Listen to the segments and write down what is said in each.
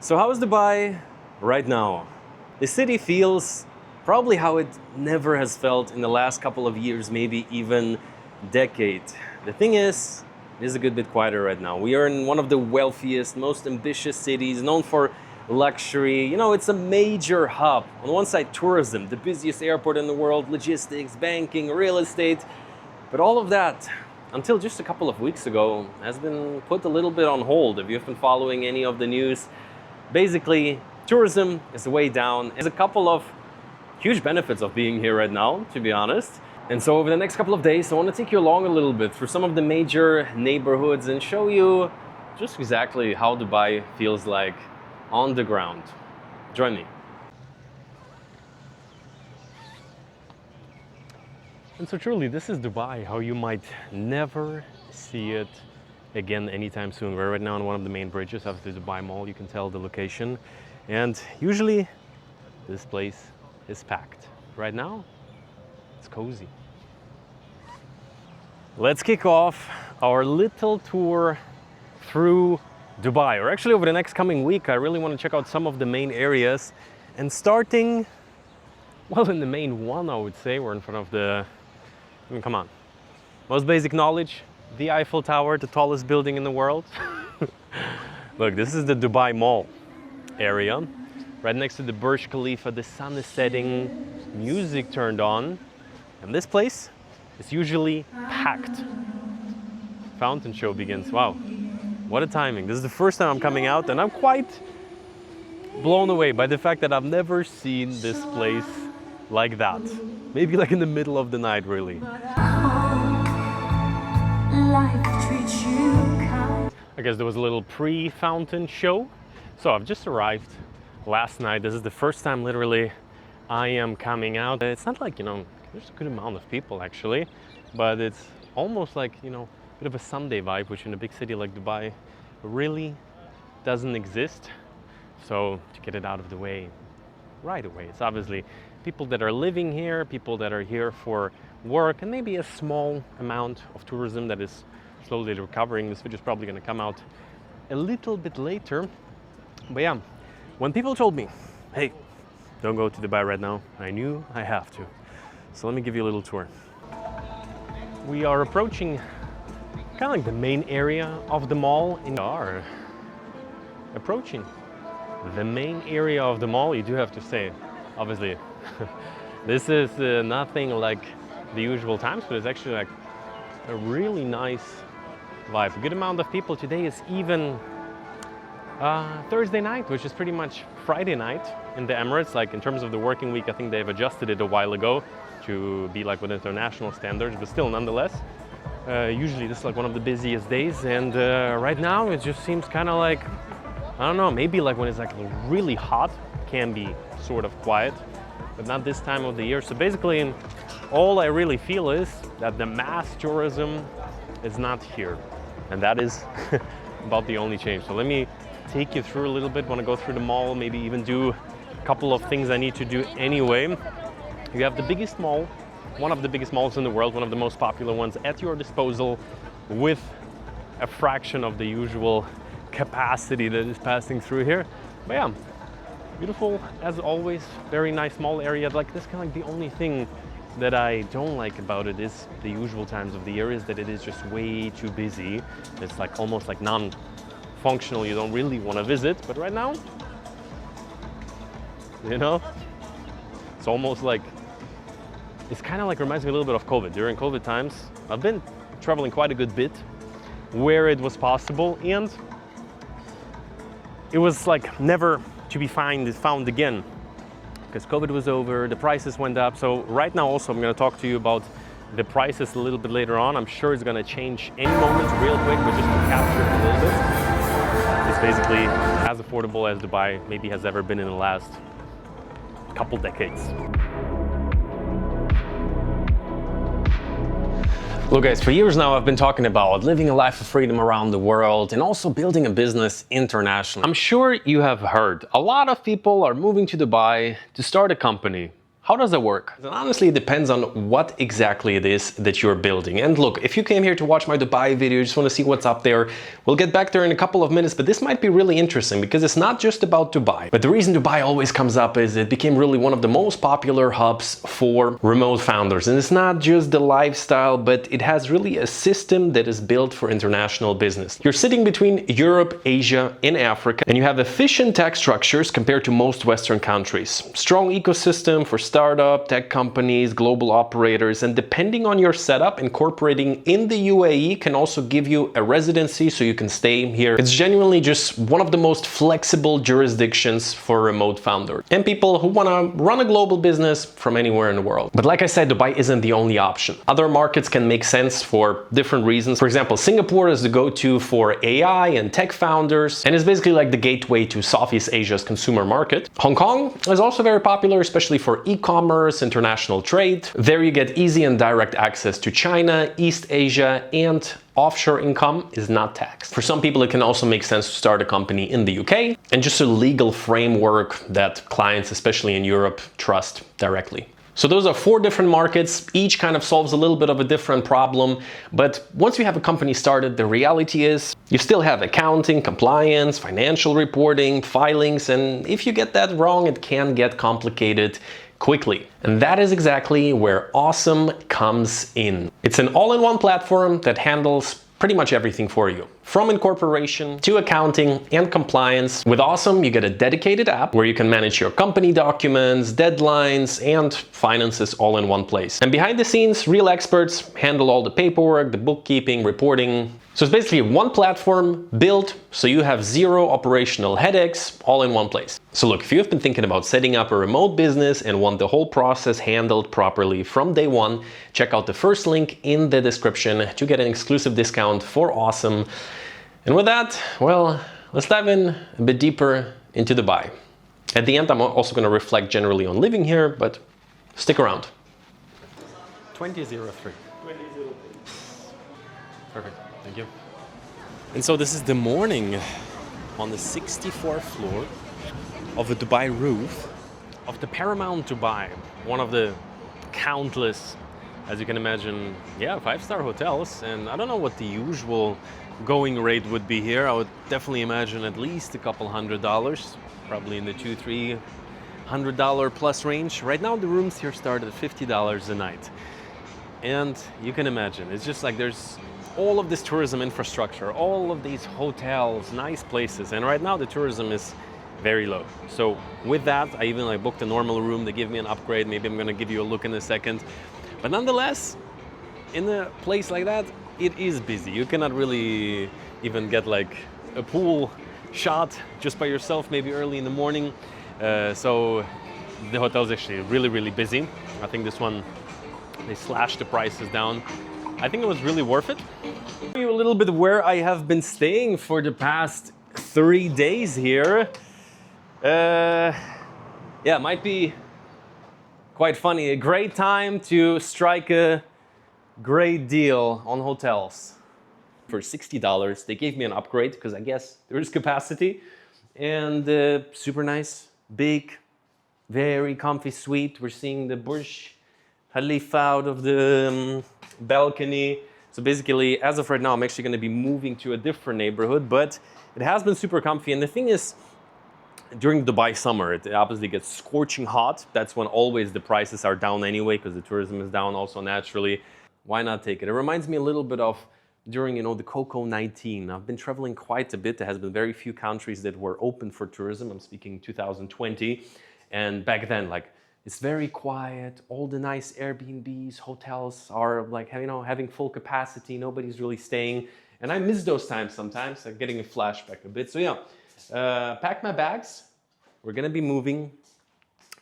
So how is Dubai right now? The city feels probably how it never has felt in the last couple of years, maybe even decade. The thing is, it is a good bit quieter right now. We are in one of the wealthiest, most ambitious cities, known for luxury. You know, it's a major hub. On one side, tourism, the busiest airport in the world, logistics, banking, real estate. But all of that, until just a couple of weeks ago, has been put a little bit on hold. If you've been following any of the news, basically, tourism is way down. There's a couple of huge benefits of being here right now, to be honest. And so over the next couple of days, I want to take you along a little bit through some of the major neighborhoods and show you just exactly how Dubai feels like on the ground. Join me. And so truly, this is Dubai, how you might never see it again anytime soon. We're right now on one of the main bridges of the Dubai Mall. You can tell the location. And usually this place is packed. Right now, it's cozy. Let's kick off our little tour through Dubai. Or actually over the next coming week, I really want to check out some of the main areas. And starting, well, in the main one, I would say, we're in front of the, I mean, come on. Most basic knowledge, the Eiffel Tower, the tallest building in the world. Look, this is the Dubai Mall area. Right next to the Burj Khalifa, the sun is setting, music turned on. And this place is usually packed. Fountain show begins. Wow, what a timing. This is the first time I'm coming out and I'm quite blown away by the fact that I've never seen this place like that. Maybe like in the middle of the night, really. I guess there was a little pre-fountain show. So I've just arrived last night. This is the first time literally I am coming out. It's not like, you know, there's a good amount of people actually, but it's almost like, you know, a bit of a Sunday vibe, which in a big city like Dubai really doesn't exist. So to get it out of the way right away, it's obviously people that are living here, people that are here for work, and maybe a small amount of tourism that is slowly recovering. This video is probably going to come out a little bit later. But yeah, when people told me, hey, don't go to Dubai right now, I knew I have to. So let me give you a little tour. We are approaching kind of like the main area of the mall. We are approaching the main area of the mall. You do have to say, obviously, this is nothing like the usual times, but it's actually like a really nice vibe. A good amount of people. Today is even Thursday night, which is pretty much Friday night in the Emirates. Like in terms of the working week, I think they've adjusted it a while ago to be like with international standards, but still nonetheless, usually this is like one of the busiest days. And right now it just seems kind of like, I don't know, maybe like when it's like really hot, can be sort of quiet, but not this time of the year. So basically, all I really feel is that the mass tourism is not here. And that is about the only change. So let me take you through a little bit. Want to go through the mall, maybe even do a couple of things I need to do anyway. You have the biggest mall, one of the biggest malls in the world, one of the most popular ones at your disposal with a fraction of the usual capacity that is passing through here. But yeah, beautiful as always, very nice mall area. Like this kind of like the only thing that I don't like about it is the usual times of the year is that it is just way too busy. It's like almost like non-functional. You don't really want to visit, but right now, you know, it's almost like, it's kind of like reminds me a little bit of COVID. During COVID times, I've been traveling quite a good bit where it was possible, and it was like never to be found again because COVID was over, the prices went up. So right now also I'm going to talk to you about the prices a little bit later on. I'm sure it's going to change any moment real quick, but just to capture it a little bit, it's basically as affordable as Dubai maybe has ever been in the last couple decades. Look guys, for years now I've been talking about living a life of freedom around the world and also building a business internationally. I'm sure you have heard a lot of people are moving to Dubai to start a company. How does it work? And honestly, it depends on what exactly it is that you're building. And look, if you came here to watch my Dubai video, you just want to see what's up there, we'll get back there in a couple of minutes, but this might be really interesting because it's not just about Dubai. But the reason Dubai always comes up is it became really one of the most popular hubs for remote founders. And it's not just the lifestyle, but it has really a system that is built for international business. You're sitting between Europe, Asia, and Africa, and you have efficient tax structures compared to most Western countries. Strong ecosystem for startup, tech companies, global operators, and depending on your setup, incorporating in the UAE can also give you a residency so you can stay here. It's genuinely just one of the most flexible jurisdictions for remote founders and people who want to run a global business from anywhere in the world. But like I said, Dubai isn't the only option. Other markets can make sense for different reasons. For example, Singapore is the go-to for AI and tech founders, and is basically like the gateway to Southeast Asia's consumer market. Hong Kong is also very popular, especially for e-commerce, international trade. There you get easy and direct access to China, East Asia, and offshore income is not taxed. For some people, it can also make sense to start a company in the UK, and just a legal framework that clients, especially in Europe, trust directly. So those are 4 different markets. Each kind of solves a little bit of a different problem. But once you have a company started, the reality is you still have accounting, compliance, financial reporting, filings. And if you get that wrong, it can get complicated quickly. And that is exactly where Awesome comes in. It's an all-in-one platform that handles pretty much everything for you. From incorporation to accounting and compliance. With Awesome, you get a dedicated app where you can manage your company documents, deadlines, and finances all in one place. And behind the scenes, real experts handle all the paperwork, the bookkeeping, reporting. So it's basically one platform built so you have 0 operational headaches all in one place. So look, if you have been thinking about setting up a remote business and want the whole process handled properly from day one, check out the first link in the description to get an exclusive discount for Awesome. And with that, well, let's dive in a bit deeper into Dubai. At the end, I'm also going to reflect generally on living here, but stick around. 2003. Perfect. Thank you. And so this is the morning on the 64th floor of a Dubai roof of the Paramount Dubai, one of the countless, as you can imagine, 5-star hotels. And I don't know what the usual going rate would be here. I would definitely imagine at least a couple $100, probably in the $200-300 plus range. Right now the rooms here start at $50 a night. And you can imagine, it's just like there's all of this tourism infrastructure, all of these hotels, nice places, and right now the tourism is very low. So with that, I even booked a normal room. They give me an upgrade. Maybe I'm gonna give you a look in a second. But nonetheless, in a place like that, it is busy. You cannot really even get like a pool shot just by yourself, maybe early in the morning. So the hotel is actually really, really busy. I think this one, they slashed the prices down. I think it was really worth it. I'll tell you a little bit where I have been staying for the past 3 days here. It might be quite funny. A great time to strike a great deal on hotels. For $60, they gave me an upgrade because I guess there is capacity. And super nice, big, very comfy suite. We're seeing the Burj Khalifa out of the balcony. So basically, as of right now, I'm actually going to be moving to a different neighborhood, but it has been super comfy. And the thing is, during Dubai summer, it obviously gets scorching hot. That's when always the prices are down anyway, because the tourism is down also naturally. Why not take it? It reminds me a little bit of during, the Coco-19. I've been traveling quite a bit. There has been very few countries that were open for tourism. I'm speaking 2020. And back then, it's very quiet. All the nice Airbnbs, hotels are having full capacity. Nobody's really staying. And I miss those times sometimes. I'm getting a flashback a bit. So pack my bags. We're gonna be moving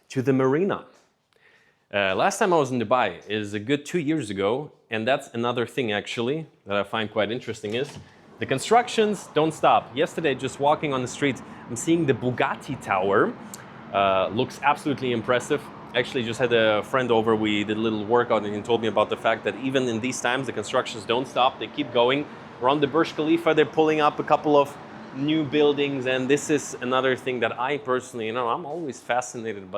to the Marina. Last time I was in Dubai is a good 2 years ago. And that's another thing actually that I find quite interesting is the constructions don't stop. Yesterday, just walking on the street, I'm seeing the Bugatti Tower. Looks absolutely impressive. Actually, just had a friend over. We did a little workout and he told me about the fact that even in these times, the constructions don't stop. They keep going. We're on the Burj Khalifa. They're pulling up a couple of new buildings. And this is another thing that I personally, I'm always fascinated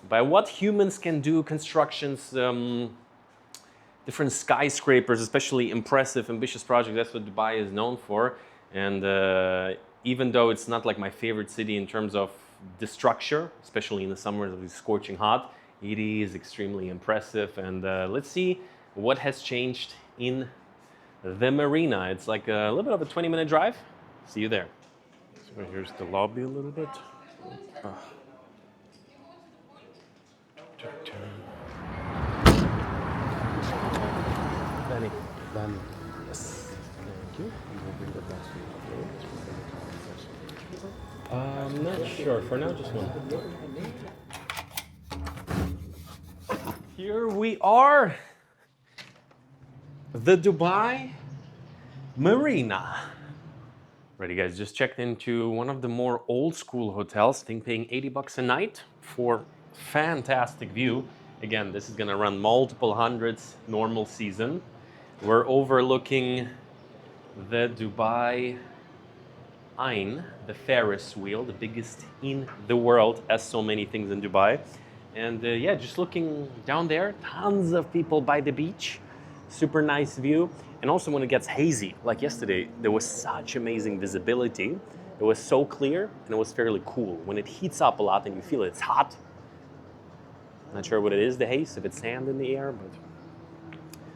by what humans can do, constructions, different skyscrapers, especially impressive, ambitious projects. That's what Dubai is known for. And even though it's not like my favorite city in terms of the structure, especially in the summers of it's scorching hot, it is extremely impressive. And let's see what has changed in the Marina. It's like a little bit of a 20-minute drive. See you there. So here's the lobby a little bit. Danny. Yes. Thank you. I'm not sure. For now, just one. Here we are. The Dubai Marina. Ready, guys? Just checked into one of the more old school hotels. I think paying $80 a night for fantastic view. Again, this is gonna run multiple hundreds normal season. We're overlooking the Dubai Ain, the Ferris wheel, the biggest in the world, as so many things in Dubai. And yeah, just looking down there, tons of people by the beach. Super nice view. And also when it gets hazy, like yesterday, there was such amazing visibility. It was so clear and it was fairly cool. When it heats up a lot and you feel it's hot, not sure what it is, the haze, if it's sand in the air, but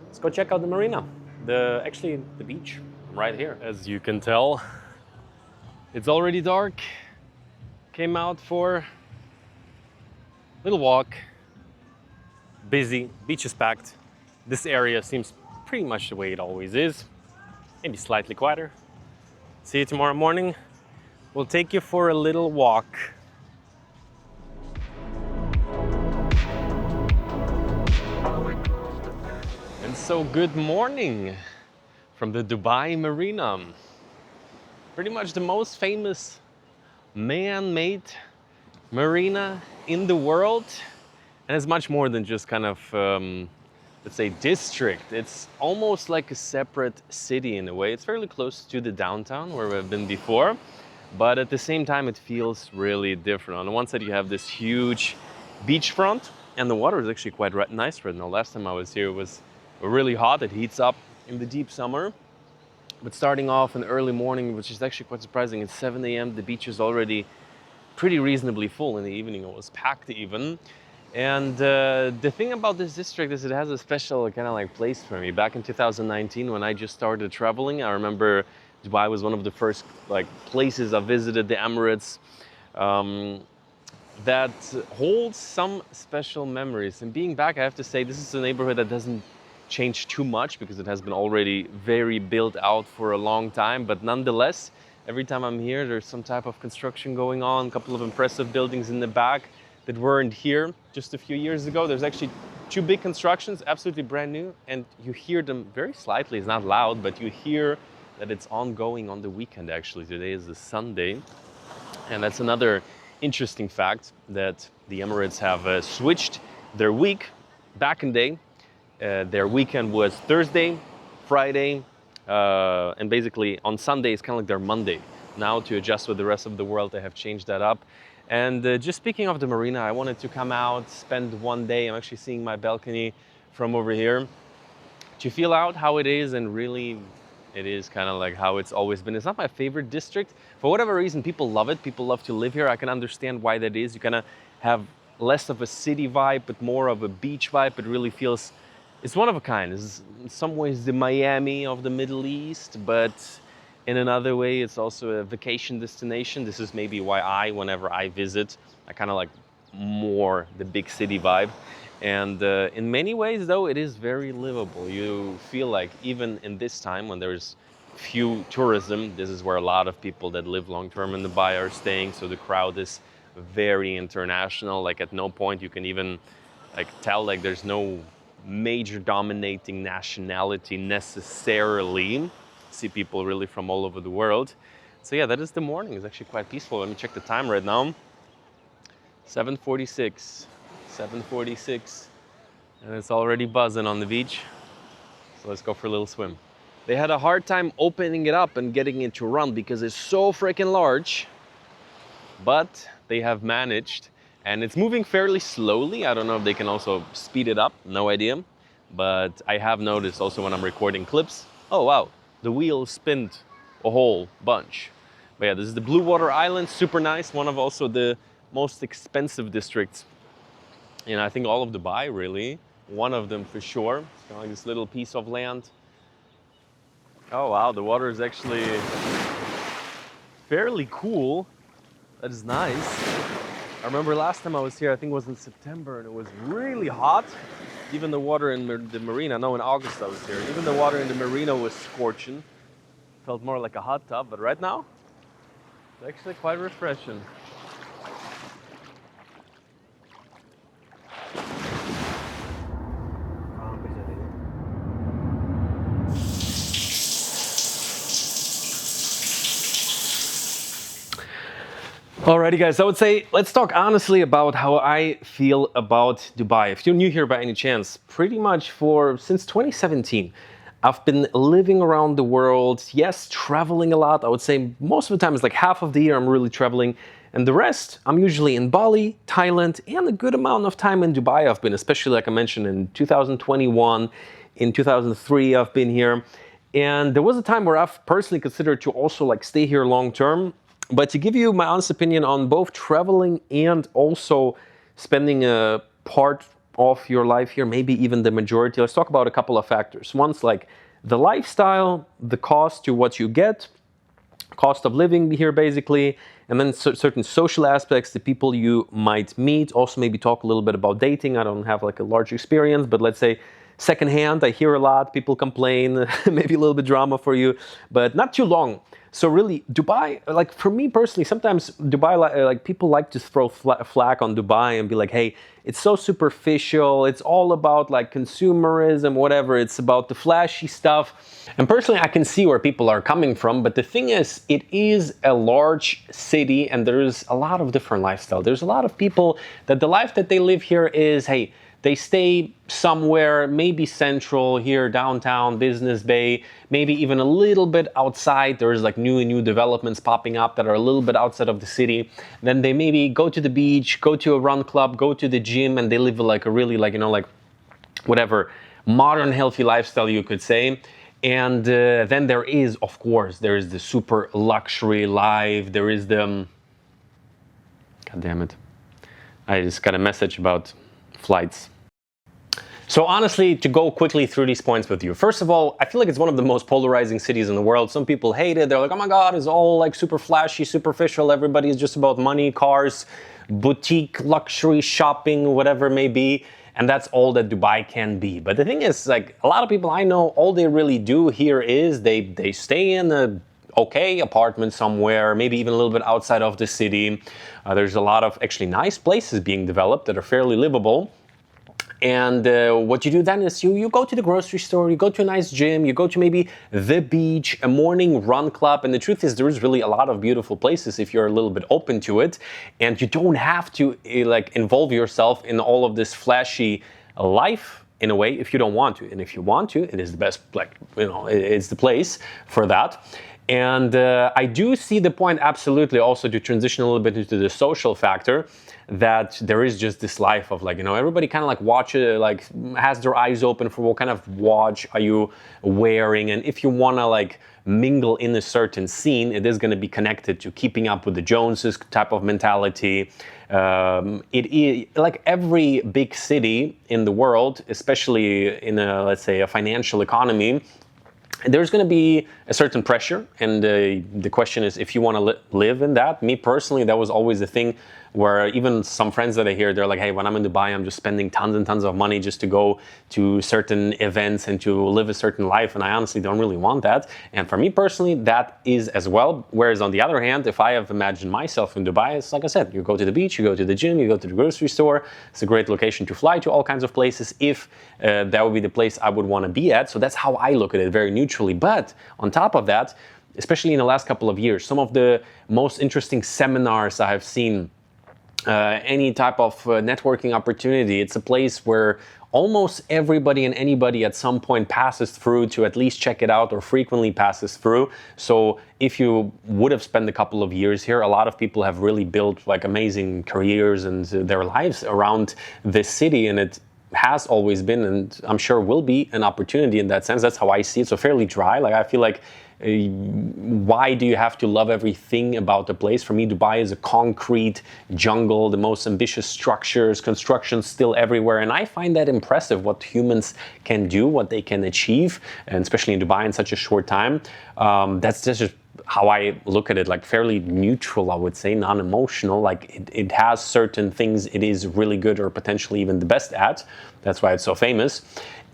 let's go check out the marina. Actually, the beach right here. As you can tell, it's already dark. Came out for a little walk. Busy, beach is packed. This area seems pretty much the way it always is. Maybe slightly quieter. See you tomorrow morning. We'll take you for a little walk. And so good morning from the Dubai Marina. Pretty much the most famous man-made marina in the world. And it's much more than just kind of, let's say, district. It's almost like a separate city in a way. It's fairly close to the downtown where we've been before, but at the same time, it feels really different. On the one side, you have this huge beachfront, and the water is actually quite nice right now. Last time I was here, it was really hot. It heats up in the deep summer. But starting off in the early morning, which is actually quite surprising, at 7 a.m., the beach is already pretty reasonably full. In the evening, it was packed even. And the thing about this district is it has a special kind of like place for me. Back in 2019, when I just started traveling, I remember Dubai was one of the first like places I visited, the Emirates, that holds some special memories. And being back, I have to say, this is a neighborhood that doesn't change too much because it has been already very built out for a long time. But nonetheless, every time I'm here, there's some type of construction going on, a couple of impressive buildings in the back that weren't here just a few years ago. There's actually 2 big constructions, absolutely brand new, and you hear them very slightly. It's not loud, but you hear that it's ongoing on the weekend actually. Today is a Sunday. And that's another interesting fact, that the Emirates have switched their week. Back in the day, their weekend was Thursday, Friday, and basically on Sunday it's kind of like their Monday. Now, to adjust with the rest of the world, they have changed that up. And just speaking of the marina, I wanted to come out, spend one day. I'm actually seeing my balcony from over here to feel out how it is, and really it is kind of like how it's always been. It's not my favorite district. For whatever reason, people love it. People love to live here. I can understand why that is. You kind of have less of a city vibe, but more of a beach vibe. It really feels, it's one of a kind. It's in some ways the Miami of the Middle East, but in another way, it's also a vacation destination. This is maybe why whenever I visit, I kind of like more the big city vibe. And in many ways, though, it is very livable. You feel like even in this time when there's few tourism, this is where a lot of people that live long-term in Dubai are staying. So the crowd is very international. Like at no point you can even like tell like there's no major dominating nationality necessarily. See people really from all over the world. So yeah, that is the morning. It's actually quite peaceful. Let me check the time right now. 7:46, and it's already buzzing on the beach. So let's go for a little swim. They had a hard time opening it up and getting it to run because it's so freaking large, but they have managed. And it's moving fairly slowly. I don't know if they can also speed it up, no idea. But I have noticed also when I'm recording clips, oh wow, the wheel spinned a whole bunch. But yeah, this is the Blue Water Island, super nice, one of also the most expensive districts in I think all of Dubai, really. One of them for sure. It's kind of like this little piece of land. Oh wow, the water is actually fairly cool. That is nice. I remember last time I was here, I think it was in September, and it was really hot. Even the water in the Marina, no, in August I was here, even the water in the Marina was scorching. Felt more like a hot tub, but right now, it's actually quite refreshing. Alrighty guys, I would say let's talk honestly about how I feel about Dubai. If you're new here by any chance, pretty much since 2017, I've been living around the world, yes, traveling a lot. I would say most of the time it's like half of the year I'm really traveling, and the rest I'm usually in Bali, Thailand, and a good amount of time in Dubai I've been, especially like I mentioned in 2021, in 2003 I've been here. And there was a time where I've personally considered to also like stay here long term. But to give you my honest opinion on both traveling and also spending a part of your life here, maybe even the majority, let's talk about a couple of factors. One's like the lifestyle, the cost to what you get, cost of living here basically, and then certain social aspects, the people you might meet. Also maybe talk a little bit about dating. I don't have like a large experience, but let's say secondhand, I hear a lot, people complain, maybe a little bit drama for you, but not too long. So really, Dubai, like for me personally, sometimes Dubai, like people like to throw flack on Dubai and be like, hey, it's so superficial. It's all about like consumerism, whatever. It's about the flashy stuff. And personally, I can see where people are coming from. But the thing is, it is a large city and there's a lot of different lifestyle. There's a lot of people that the life that they live here is, hey, they stay somewhere, maybe central here, downtown, Business Bay, maybe even a little bit outside. There's like new developments popping up that are a little bit outside of the city. Then they maybe go to the beach, go to a run club, go to the gym, and they live like a really like, you know, like whatever, modern healthy lifestyle you could say. And then there is, of course, there is the super luxury life. There is the, God damn it. I just got a message about flights. So honestly, to go quickly through these points with you. First of all, I feel like it's one of the most polarizing cities in the world. Some people hate it. They're like, oh my God, it's all like super flashy, superficial. Everybody is just about money, cars, boutique, luxury, shopping, whatever it may be. And that's all that Dubai can be. But the thing is, like a lot of people I know, all they really do here is they stay in a okay apartment somewhere, maybe even a little bit outside of the city. There's a lot of actually nice places being developed that are fairly livable. And what you do then is you go to the grocery store, you go to a nice gym, you go to maybe the beach, a morning run club. And the truth is there is really a lot of beautiful places if you're a little bit open to it. And you don't have to like involve yourself in all of this flashy life in a way if you don't want to. And if you want to, it is the best, like, you know, it's the place for that. And I do see the point absolutely also to transition a little bit into the social factor, that there is just this life of like, you know, everybody kind of like watches, like has their eyes open for what kind of watch are you wearing. And if you want to like mingle in a certain scene, it is going to be connected to keeping up with the Joneses type of mentality. It is like every big city in the world, especially in a, let's say, a financial economy, there's going to be a certain pressure, and the question is if you want to live in that. Me personally, that was always the thing where even some friends that I hear, they're like, hey, when I'm in Dubai, I'm just spending tons and tons of money just to go to certain events and to live a certain life, and I honestly don't really want that. And for me personally, that is as well. Whereas on the other hand, if I have imagined myself in Dubai, it's like I said, you go to the beach, you go to the gym, you go to the grocery store. It's a great location to fly to all kinds of places if that would be the place I would want to be at. So that's how I look at it, very neutrally. But on top of that, especially in the last couple of years, some of the most interesting seminars I have seen, any type of networking opportunity, it's a place where almost everybody and anybody at some point passes through to at least check it out, or frequently passes through. So if you would have spent a couple of years here, a lot of people have really built like amazing careers and their lives around this city, and it has always been, and I'm sure will be, an opportunity in that sense. That's how I see it. So fairly dry. Like I feel like, why do you have to love everything about the place? For me, Dubai is a concrete jungle, the most ambitious structures, construction still everywhere. And I find that impressive, what humans can do, what they can achieve, and especially in Dubai in such a short time. That's just how I look at it, like fairly neutral, I would say, non-emotional. Like it has certain things it is really good, or potentially even the best at. That's why it's so famous.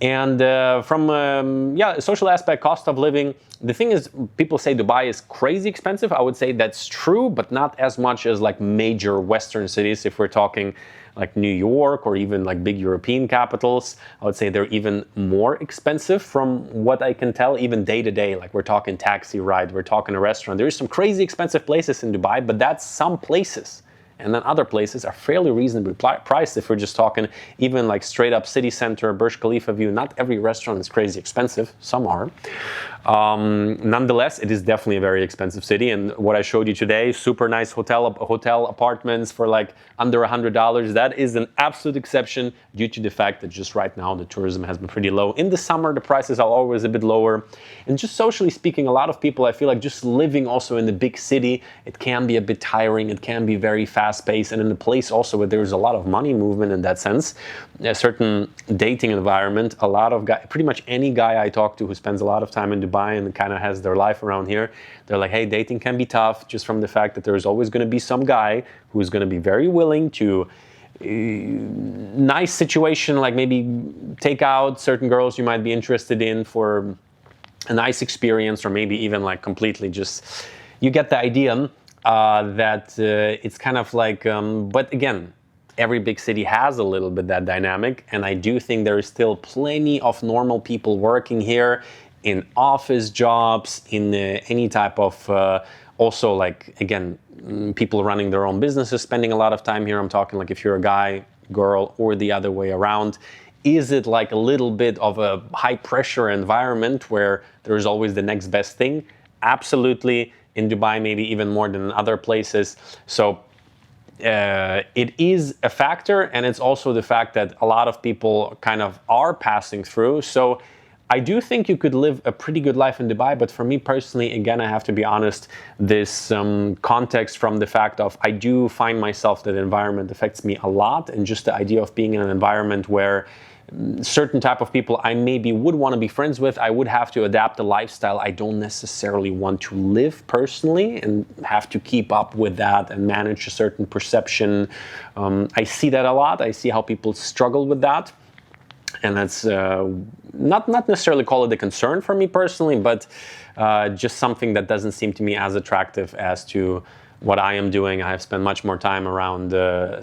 And from a social aspect, cost of living, the thing is, people say Dubai is crazy expensive. I would say that's true, but not as much as like major Western cities. If we're talking like New York or even like big European capitals, I would say they're even more expensive from what I can tell, even day to day. Like we're talking taxi ride, we're talking a restaurant. There's some crazy expensive places in Dubai, but that's some places. And then other places are fairly reasonably priced. If we're just talking even like straight up city center, Burj Khalifa view, not every restaurant is crazy expensive. Some are. Nonetheless, it is definitely a very expensive city. And what I showed you today, super nice hotel apartments for like under $100. That is an absolute exception due to the fact that just right now the tourism has been pretty low. In the summer, the prices are always a bit lower. And just socially speaking, a lot of people, I feel like just living also in the big city, it can be a bit tiring. It can be very fast-paced, and in a place also where there's a lot of money movement in that sense, a certain dating environment. A lot of guys, pretty much any guy I talk to who spends a lot of time in Dubai and kind of has their life around here, they're like, hey, dating can be tough, just from the fact that there's always going to be some guy who is going to be very willing to nice situation, like maybe take out certain girls you might be interested in for a nice experience, or maybe even like completely just, you get the idea. That it's kind of like, but again, every big city has a little bit that dynamic, and I do think there is still plenty of normal people working here in office jobs, in any type of, also like, again, people running their own businesses, spending a lot of time here. I'm talking like if you're a guy, girl, or the other way around. Is it like a little bit of a high pressure environment where there's always the next best thing? Absolutely. In Dubai, maybe even more than in other places. So it is a factor, and it's also the fact that a lot of people kind of are passing through. So I do think you could live a pretty good life in Dubai, but for me personally, again, I have to be honest, this context from the fact of I do find myself that environment affects me a lot, and just the idea of being in an environment where certain type of people I maybe would want to be friends with, I would have to adapt a lifestyle I don't necessarily want to live personally, and have to keep up with that and manage a certain perception. I see that a lot. I see how people struggle with that. And that's not necessarily call it a concern for me personally, but just something that doesn't seem to me as attractive as to what I am doing. I have spent much more time around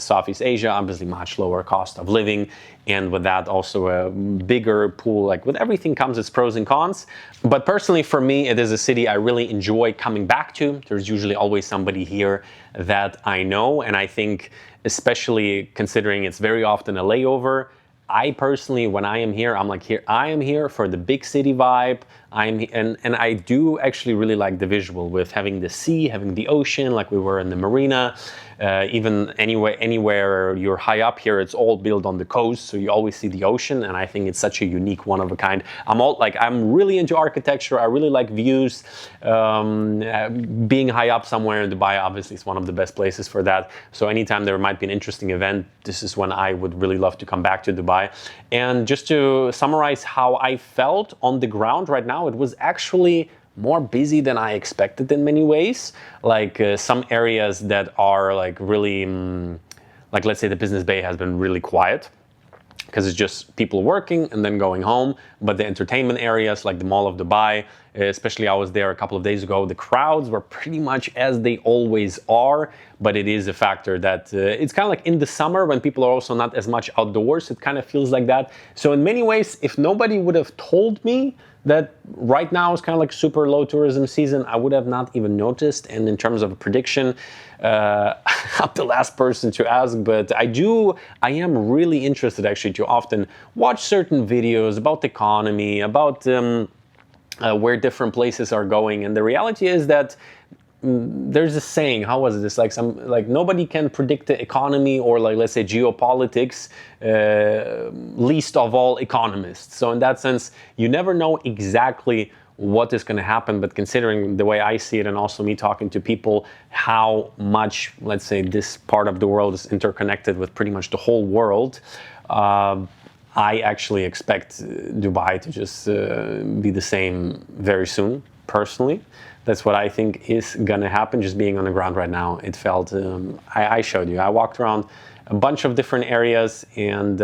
Southeast Asia, obviously much lower cost of living, and with that also a bigger pool. Like with everything comes its pros and cons. But personally for me, it is a city I really enjoy coming back to. There's usually always somebody here that I know, and I think especially considering it's very often a layover, I personally, when I am here, I'm like, here, I am here for the big city vibe. And I do actually really like the visual with having the sea, having the ocean, like we were in the Marina. Even anywhere you're high up here, it's all built on the coast, so you always see the ocean, and I think it's such a unique one of a kind. I'm really into architecture. I really like views. Being high up somewhere in Dubai, obviously, is one of the best places for that. So anytime there might be an interesting event, this is when I would really love to come back to Dubai. And just to summarize how I felt on the ground right now, it was actually more busy than I expected in many ways. Like some areas that are like really, like let's say the business bay has been really quiet because it's just people working and then going home. But the entertainment areas like the Mall of Dubai especially I was there a couple of days ago. The crowds were pretty much as they always are, but it is a factor that it's kind of like in the summer when people are also not as much outdoors, it kind of feels like that. So in many ways, if nobody would have told me that right now is kind of like super low tourism season, I would have not even noticed. And in terms of a prediction, I'm the last person to ask, but I am really interested actually to often watch certain videos about the economy, about where different places are going. And the reality is that there's a saying, how was this, like nobody can predict the economy or like, let's say, geopolitics, least of all economists. So in that sense, you never know exactly what is going to happen, but considering the way I see it and also me talking to people, how much, let's say, this part of the world is interconnected with pretty much the whole world, I actually expect Dubai to just be the same very soon, personally. That's what I think is gonna happen. Just being on the ground right now, it felt, I showed you, I walked around a bunch of different areas, and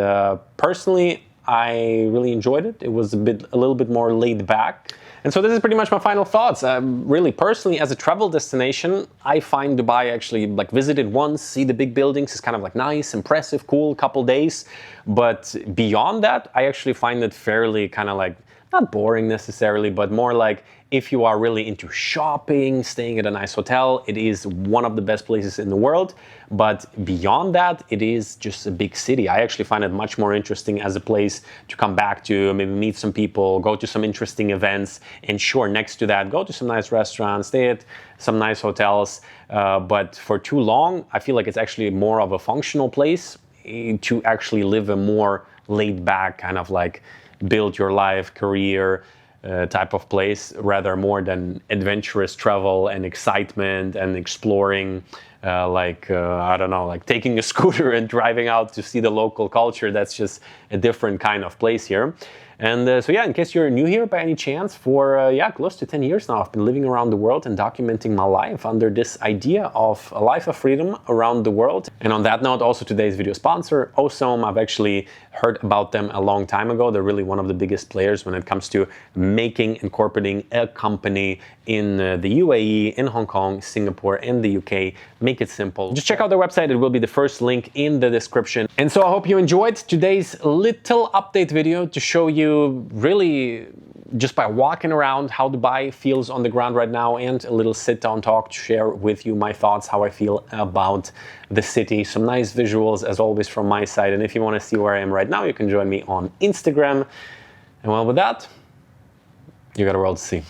personally, I really enjoyed it. It was a little bit more laid back. And so this is pretty much my final thoughts. Really, personally, as a travel destination, I find Dubai actually, like, visited once, see the big buildings is kind of like nice, impressive, cool, couple days. But beyond that, I actually find it fairly kind of like, not boring necessarily, but more like if you are really into shopping, staying at a nice hotel, it is one of the best places in the world. But beyond that, it is just a big city. I actually find it much more interesting as a place to come back to, maybe meet some people, go to some interesting events, and sure, next to that, go to some nice restaurants, stay at some nice hotels. But for too long, I feel like it's actually more of a functional place to actually live a more laid back kind of like build your life, career type of place, rather more than adventurous travel and excitement and exploring, I don't know, like taking a scooter and driving out to see the local culture. That's just a different kind of place here. And so yeah, in case you're new here by any chance, for close to 10 years now, I've been living around the world and documenting my life under this idea of a life of freedom around the world. And on that note, also today's video sponsor, Osome. I've actually heard about them a long time ago. They're really one of the biggest players when it comes to making, incorporating a company in the UAE, in Hong Kong, Singapore, and the UK. Make it simple. Just check out their website. It will be the first link in the description. And so I hope you enjoyed today's little update video to show you really just by walking around how Dubai feels on the ground right now, and a little sit-down talk to share with you my thoughts, how I feel about the city. Some nice visuals as always from my side. And if you want to see where I am right now, you can join me on Instagram. And well, with that, you got a world to see.